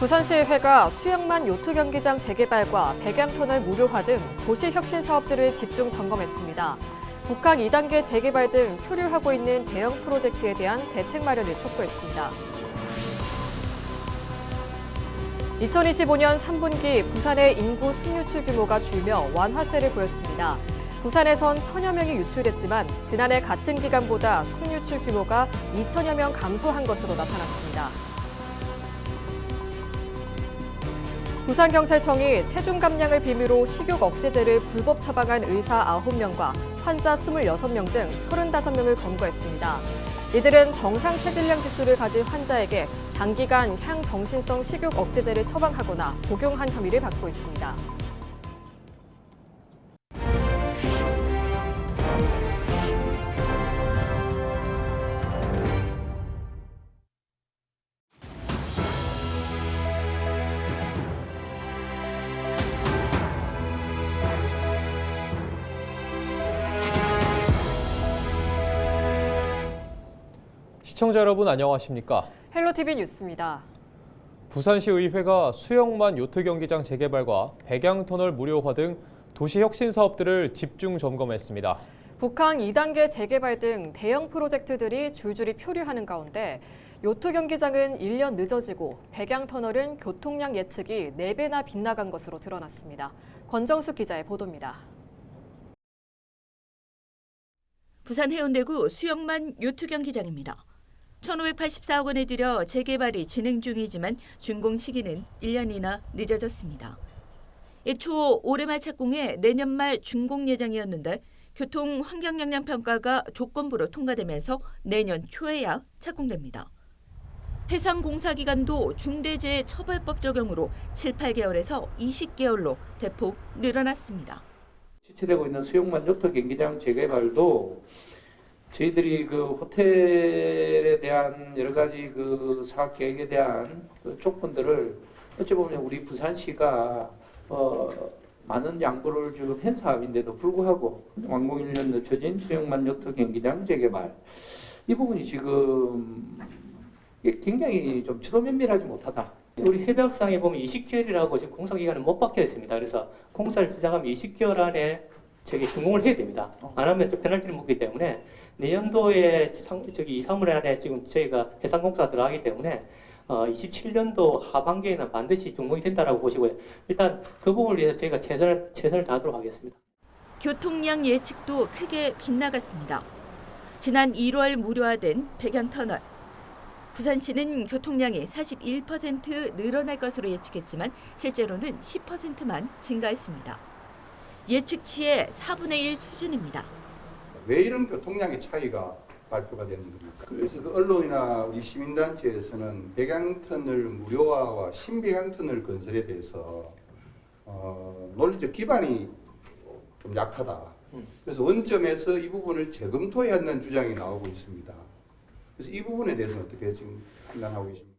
부산시의회가 수영만 요트 경기장 재개발과 백양터널 무료화 등 도시 혁신 사업들을 집중 점검했습니다. 북한 2단계 재개발 등 표류하고 있는 대형 프로젝트에 대한 대책 마련을 촉구했습니다. 2025년 3분기 부산의 인구 순유출 규모가 줄며 완화세를 보였습니다. 부산에선 1,000여 명이 유출됐지만 지난해 같은 기간보다 순유출 규모가 2천여 명 감소한 것으로 나타났습니다. 부산경찰청이 체중 감량을 빌미로 식욕 억제제를 불법 처방한 의사 9명과 환자 26명 등 35명을 검거했습니다. 이들은 정상 체질량 지수를 가진 환자에게 장기간 향정신성 식욕 억제제를 처방하거나 복용한 혐의를 받고 있습니다. 시청자 여러분 안녕하십니까? 헬로티비 뉴스입니다. 부산시의회가 수영만 요트 경기장 재개발과 백양터널 무료화 등 도시 혁신 사업들을 집중 점검했습니다. 북한 2단계 재개발 등 대형 프로젝트들이 줄줄이 표류하는 가운데 요트 경기장은 1년 늦어지고 백양터널은 교통량 예측이 4배나 빗나간 것으로 드러났습니다. 권정숙 기자의 보도입니다. 부산 해운대구 수영만 요트 경기장입니다. 1,584억 원을 들여 재개발이 진행 중이지만 준공 시기는 1년이나 늦어졌습니다. 애초 올해 말 착공해 내년 말 준공 예정이었는데 교통 환경 영향 평가가 조건부로 통과되면서 내년 초에야 착공됩니다. 해상 공사 기간도 중대재해 처벌법 적용으로 7, 8개월에서 20개월로 대폭 늘어났습니다. 실시되고 있는 수영만 요트 경기장 재개발도 저희들이 그 호텔에 대한 여러 가지 그 사업 계획에 대한 그 조건들을 어찌 보면 우리 부산시가 많은 양보를 지금 한 사업인데도 불구하고 완공 1년 늦춰진 수영만 요트 경기장 재개발 이 부분이 지금 굉장히 좀 지도 면밀하지 못하다. 우리 협약상에 보면 20개월이라고 지금 공사 기간은 못 박혀 있습니다. 그래서 공사를 시작하면 20개월 안에 준공을 해야 됩니다. 안 하면 페널티를 묻기 때문에 내년도에 2, 3월 안에 지금 저희가 해상 공사가 들어가기 때문에 27년도 하반기에는 반드시 준공이 된다라고 보시고요. 일단 그 부분을 위해서 저희가 최선을 다하도록 하겠습니다. 교통량 예측도 크게 빗나갔습니다. 지난 1월 무료화된 백양터널. 부산시는 교통량이 41% 늘어날 것으로 예측했지만 실제로는 10%만 증가했습니다. 예측치의 4분의 1 수준입니다. 왜 이런 교통량의 차이가 발표가 되는 겁니까? 그래서 그 언론이나 우리 시민단체에서는 백양터널 무료화와 신백양터널 건설에 대해서 논리적 기반이 좀 약하다. 그래서 원점에서 이 부분을 재검토해야 한다는 주장이 나오고 있습니다. 그래서 이 부분에 대해서는 어떻게 지금 판단하고 계십니까?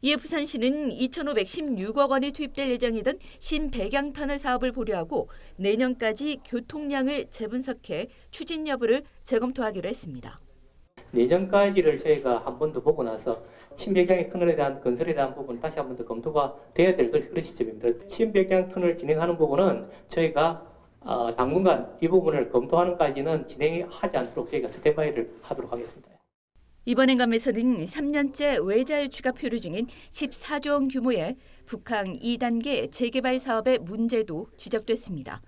이에 부산시는 2,516억 원이 투입될 예정이던 신백양터널 사업을 보류하고 내년까지 교통량을 재분석해 추진 여부를 재검토하기로 했습니다. 내년까지를 저희가 한 번 더 보고 나서 신백양 터널에 대한 건설에 대한 부분 다시 한 번 더 검토가 돼야 될 그런 시점입니다. 신백양 터널 진행하는 부분은 저희가 당분간 이 부분을 검토하는까지는 진행하지 않도록 저희가 스탠바이를 하도록 하겠습니다. 이번 행감에서는 3년째 외자 유치가 표류 중인 14조 원 규모의 북한 2단계 재개발 사업의 문제도 지적됐습니다.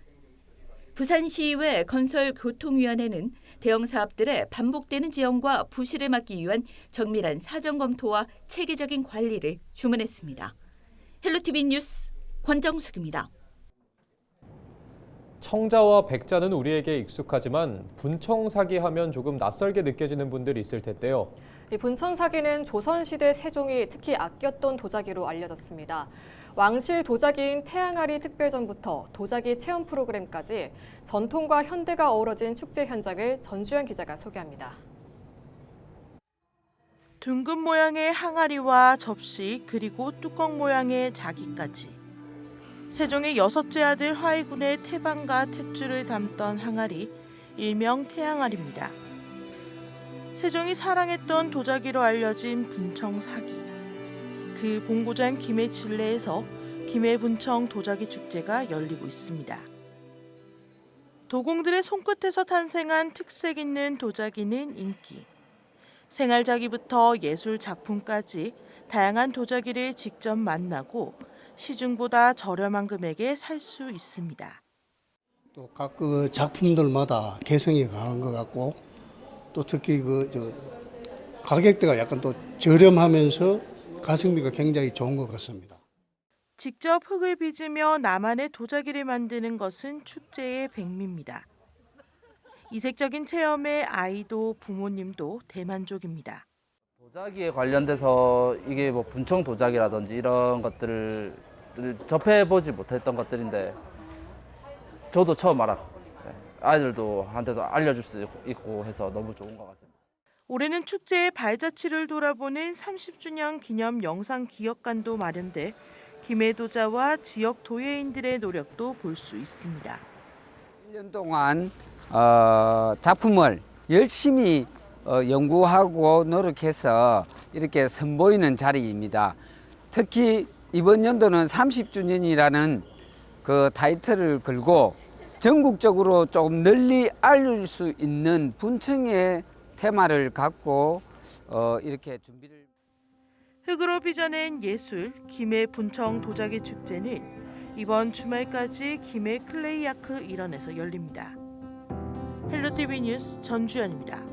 부산시의회 건설교통위원회는 대형 사업들의 반복되는 지연과 부실을 막기 위한 정밀한 사전 검토와 체계적인 관리를 주문했습니다. 헬로티비 뉴스 권정숙입니다. 청자와 백자는 우리에게 익숙하지만 분청 사기하면 조금 낯설게 느껴지는 분들이 있을 텐데요. 이 분청 사기는 조선시대 세종이 특히 아꼈던 도자기로 알려졌습니다. 왕실 도자기인 태양아리 특별전부터 도자기 체험 프로그램까지 전통과 현대가 어우러진 축제 현장을 전주현 기자가 소개합니다. 둥근 모양의 항아리와 접시 그리고 뚜껑 모양의 자기까지. 세종의 6째 아들 화이군의 태방과 탯줄을 담던 항아리, 일명 태양아리입니다. 세종이 사랑했던 도자기로 알려진 분청 사기. 그 그 본고장 김해 칠레에서 김해분청 도자기 축제가 열리고 있습니다. 도공들의 손끝에서 탄생한 특색 있는 도자기는 인기. 생활자기부터 예술 작품까지 다양한 도자기를 직접 만나고 시중보다 저렴한 금액에 살 수 있습니다. 또 각 그 작품들마다 개성이 강한 것 같고 또 특히 가격대가 약간 또 저렴하면서 가성비가 굉장히 좋은 것 같습니다. 직접 흙을 빚으며 나만의 도자기를 만드는 것은 축제의 백미입니다. 이색적인 체험에 아이도 부모님도 대만족입니다. 도자기에 관련돼서 이게 뭐 분청 도자기라든지 이런 것들을 접해보지 못했던 것들인데 저도 처음 아이들도 한테도 알려줄 수 있고 해서 너무 좋은 것 같습니다. 올해는 축제의 발자취를 돌아보는 30주년 기념 영상 기억관도 마련돼 김해도자와 지역 도예인들의 노력도 볼 수 있습니다. 1년 동안 작품을 열심히 연구하고 노력해서 이렇게 선보이는 자리입니다. 특히 이번 연도는 30주년이라는 그 타이틀을 걸고 전국적으로 조금 널리 알릴 수 있는 분청의 테마를 갖고 이렇게 준비를. 흙으로 빚어낸 예술 김해 분청 도자기 축제는 이번 주말까지 김해 클레이아크 일원에서 열립니다. 헬로티비 뉴스 전주연입니다.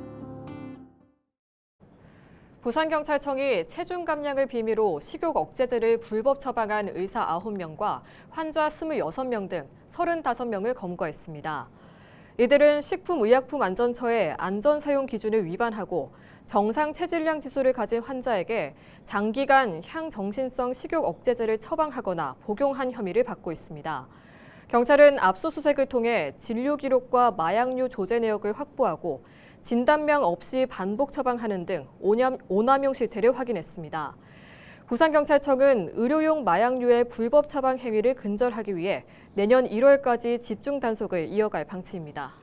부산경찰청이 체중 감량을 비밀로 식욕 억제제를 불법 처방한 의사 9명과 환자 26명 등 35명을 검거했습니다. 이들은 식품의약품안전처의 안전사용 기준을 위반하고 정상 체질량 지수를 가진 환자에게 장기간 향정신성 식욕 억제제를 처방하거나 복용한 혐의를 받고 있습니다. 경찰은 압수수색을 통해 진료 기록과 마약류 조제 내역을 확보하고 진단명 없이 반복 처방하는 등 오남용 실태를 확인했습니다. 부산경찰청은 의료용 마약류의 불법 처방 행위를 근절하기 위해 내년 1월까지 집중 단속을 이어갈 방침입니다.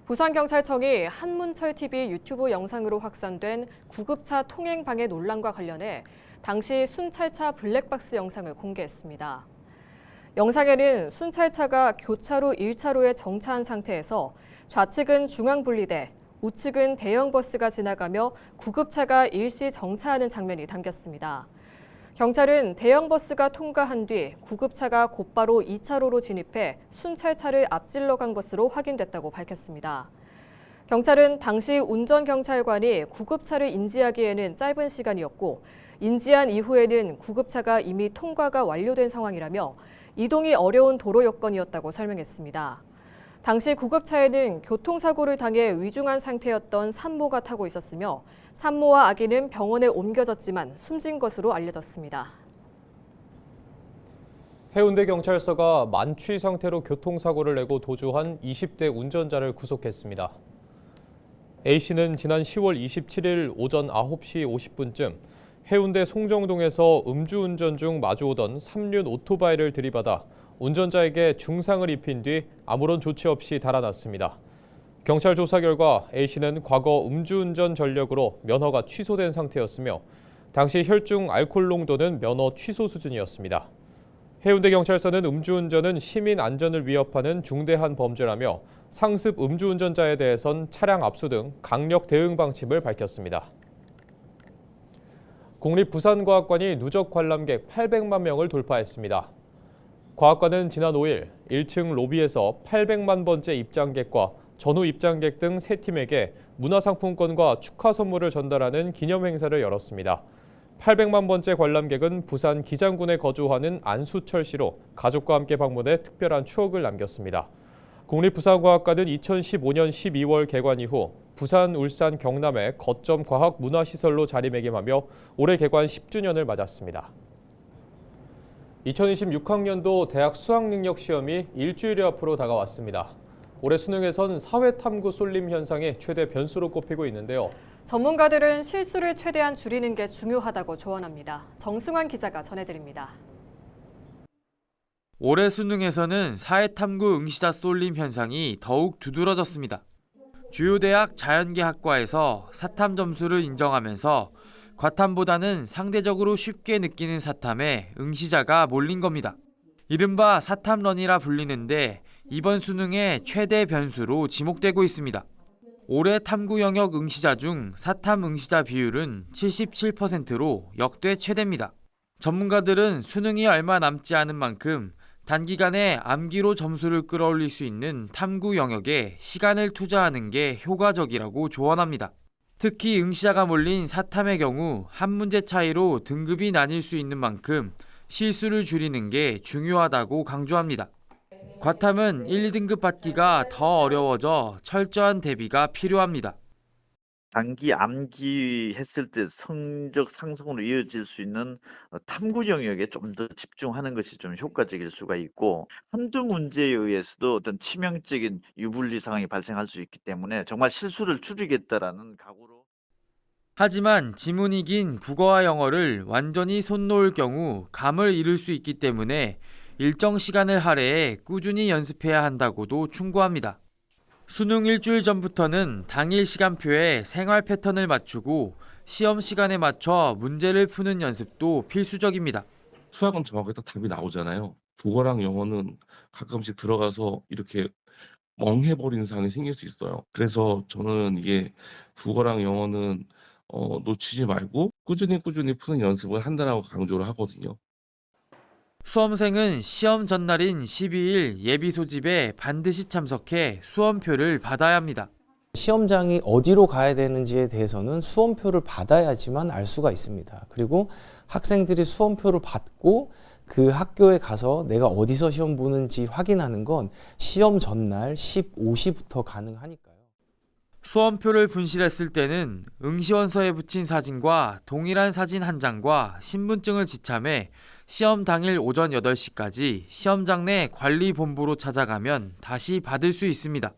부산경찰청이 한문철TV 유튜브 영상으로 확산된 구급차 통행 방해 논란과 관련해 당시 순찰차 블랙박스 영상을 공개했습니다. 영상에는 순찰차가 교차로 1차로에 정차한 상태에서 좌측은 중앙분리대, 우측은 대형 버스가 지나가며 구급차가 일시 정차하는 장면이 담겼습니다. 경찰은 대형 버스가 통과한 뒤 구급차가 곧바로 2차로로 진입해 순찰차를 앞질러 간 것으로 확인됐다고 밝혔습니다. 경찰은 당시 운전경찰관이 구급차를 인지하기에는 짧은 시간이었고 인지한 이후에는 구급차가 이미 통과가 완료된 상황이라며 이동이 어려운 도로 여건이었다고 설명했습니다. 당시 구급차에는 교통사고를 당해 위중한 상태였던 산모가 타고 있었으며 산모와 아기는 병원에 옮겨졌지만 숨진 것으로 알려졌습니다. 해운대경찰서가 만취 상태로 교통사고를 내고 도주한 20대 운전자를 구속했습니다. A씨는 지난 10월 27일 오전 9시 50분쯤 해운대 송정동에서 음주운전 중 마주오던 3륜 오토바이를 들이받아 운전자에게 중상을 입힌 뒤 아무런 조치 없이 달아났습니다. 경찰 조사 결과 A씨는 과거 음주운전 전력으로 면허가 취소된 상태였으며 당시 혈중 알코올 농도는 면허 취소 수준이었습니다. 해운대경찰서는 음주운전은 시민 안전을 위협하는 중대한 범죄라며 상습 음주운전자에 대해선 차량 압수 등 강력 대응 방침을 밝혔습니다. 국립부산과학관이 누적 관람객 800만 명을 돌파했습니다. 과학관은 지난 5일 1층 로비에서 800만 번째 입장객과 전후 입장객 등 3팀에게 문화상품권과 축하 선물을 전달하는 기념 행사를 열었습니다. 800만 번째 관람객은 부산 기장군에 거주하는 안수철 씨로 가족과 함께 방문해 특별한 추억을 남겼습니다. 국립부산과학관은 2015년 12월 개관 이후 부산, 울산, 경남의 거점 과학 문화시설로 자리매김하며 올해 개관 10주년을 맞았습니다. 2026학년도 대학 수학능력 시험이 일주일여 앞으로 다가왔습니다. 올해 수능에선 사회탐구 쏠림 현상이 최대 변수로 꼽히고 있는데요. 전문가들은 실수를 최대한 줄이는 게 중요하다고 조언합니다. 정승환 기자가 전해드립니다. 올해 수능에서는 사회탐구 응시자 쏠림 현상이 더욱 두드러졌습니다. 주요 대학 자연계학과에서 사탐 점수를 인정하면서 과탐보다는 상대적으로 쉽게 느끼는 사탐에 응시자가 몰린 겁니다. 이른바 사탐런이라 불리는데 이번 수능의 최대 변수로 지목되고 있습니다. 올해 탐구 영역 응시자 중 사탐 응시자 비율은 77%로 역대 최대입니다. 전문가들은 수능이 얼마 남지 않은 만큼 단기간에 암기로 점수를 끌어올릴 수 있는 탐구 영역에 시간을 투자하는 게 효과적이라고 조언합니다. 특히 응시자가 몰린 사탐의 경우 한 문제 차이로 등급이 나뉠 수 있는 만큼 실수를 줄이는 게 중요하다고 강조합니다. 과탐은 1, 2등급 받기가 더 어려워져 철저한 대비가 필요합니다. 단기 암기 했을 때 성적 상승으로 이어질 수 있는 탐구 영역에 좀 더 집중하는 것이 좀 효과적일 수가 있고, 한두 문제에 의해서도 어떤 치명적인 유불리 상황이 발생할 수 있기 때문에 정말 실수를 줄이겠다라는 각오로. 하지만 지문이 긴 국어와 영어를 완전히 손 놓을 경우 감을 잃을 수 있기 때문에 일정 시간을 할애해 꾸준히 연습해야 한다고도 충고합니다. 수능 일주일 전부터는 당일 시간표에 생활 패턴을 맞추고 시험 시간에 맞춰 문제를 푸는 연습도 필수적입니다. 수학은 정확하게 딱 답이 나오잖아요. 국어랑 영어는 가끔씩 들어가서 이렇게 멍해버리는 상황이 생길 수 있어요. 그래서 저는 이게 국어랑 영어는 놓치지 말고 꾸준히 푸는 연습을 한다라고 강조를 하거든요. 수험생은 시험 전날인 12일 예비 소집에 반드시 참석해 수험표를 받아야 합니다. 시험장이 어디로 가야 되는지에 대해서는 수험표를 받아야지만 알 수가 있습니다. 그리고 학생들이 수험표를 받고 그 학교에 가서 내가 어디서 시험 보는지 확인하는 건 시험 전날 15시부터 가능하니까요. 수험표를 분실했을 때는 응시원서에 붙인 사진과 동일한 사진 한 장과 신분증을 지참해 시험 당일 오전 8시까지 시험장 내 관리본부로 찾아가면 다시 받을 수 있습니다.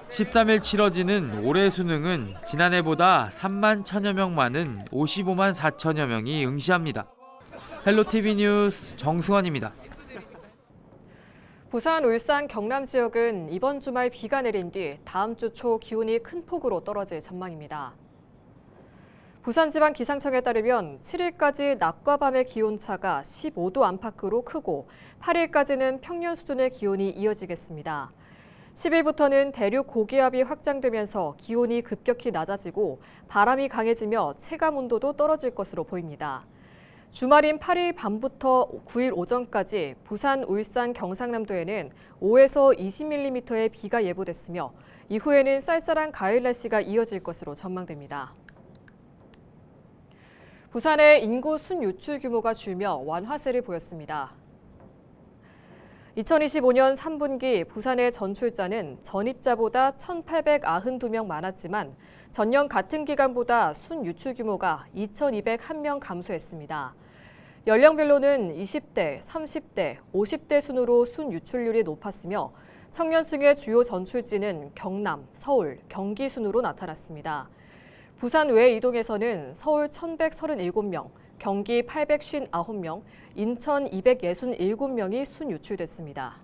13일 치러지는 올해 수능은 지난해보다 3만 1천여 명 많은 55만 4천여 명이 응시합니다. 헬로티비 뉴스 정승환입니다. 부산, 울산, 경남 지역은 이번 주말 비가 내린 뒤 다음 주 초 기온이 큰 폭으로 떨어질 전망입니다. 부산지방기상청에 따르면 7일까지 낮과 밤의 기온차가 15도 안팎으로 크고 8일까지는 평년 수준의 기온이 이어지겠습니다. 10일부터는 대륙 고기압이 확장되면서 기온이 급격히 낮아지고 바람이 강해지며 체감 온도도 떨어질 것으로 보입니다. 주말인 8일 밤부터 9일 오전까지 부산, 울산, 경상남도에는 5에서 20mm의 비가 예보됐으며 이후에는 쌀쌀한 가을 날씨가 이어질 것으로 전망됩니다. 부산의 인구 순유출 규모가 줄며 완화세를 보였습니다. 2025년 3분기 부산의 전출자는 전입자보다 1,892명 많았지만 전년 같은 기간보다 순유출 규모가 2,201명 감소했습니다. 연령별로는 20대, 30대, 50대 순으로 순유출률이 높았으며 청년층의 주요 전출지는 경남, 서울, 경기 순으로 나타났습니다. 부산 외 이동에서는 서울 1,137명, 경기 859명, 인천 267명이 순유출됐습니다.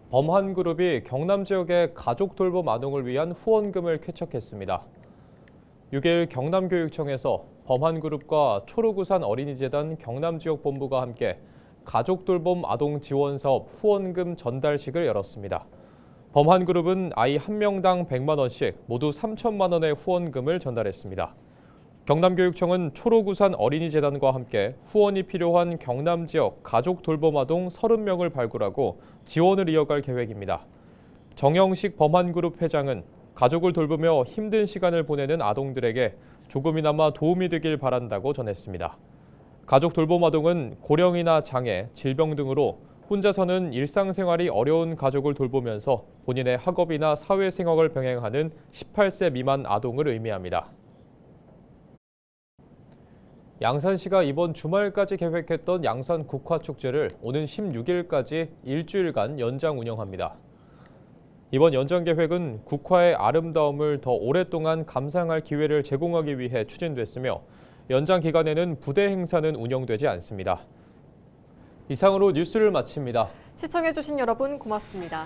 범한그룹이 경남 지역의 가족 돌봄 아동을 위한 후원금을 쾌척했습니다. 6일 경남교육청에서 범한그룹과 초록우산 어린이재단 경남지역본부가 함께 가족 돌봄 아동 지원 사업 후원금 전달식을 열었습니다. 범한그룹은 아이 한 명당 100만 원씩 모두 3천만 원의 후원금을 전달했습니다. 경남교육청은 초록우산 어린이재단과 함께 후원이 필요한 경남 지역 가족 돌봄 아동 30명을 발굴하고 지원을 이어갈 계획입니다. 정영식 범한그룹 회장은 가족을 돌보며 힘든 시간을 보내는 아동들에게 조금이나마 도움이 되길 바란다고 전했습니다. 가족 돌봄 아동은 고령이나 장애, 질병 등으로 혼자서는 일상생활이 어려운 가족을 돌보면서 본인의 학업이나 사회생활을 병행하는 18세 미만 아동을 의미합니다. 양산시가 이번 주말까지 계획했던 양산 국화축제를 오는 16일까지 일주일간 연장 운영합니다. 이번 연장 계획은 국화의 아름다움을 더 오랫동안 감상할 기회를 제공하기 위해 추진됐으며 연장 기간에는 부대 행사는 운영되지 않습니다. 이상으로 뉴스를 마칩니다. 시청해주신 여러분 고맙습니다.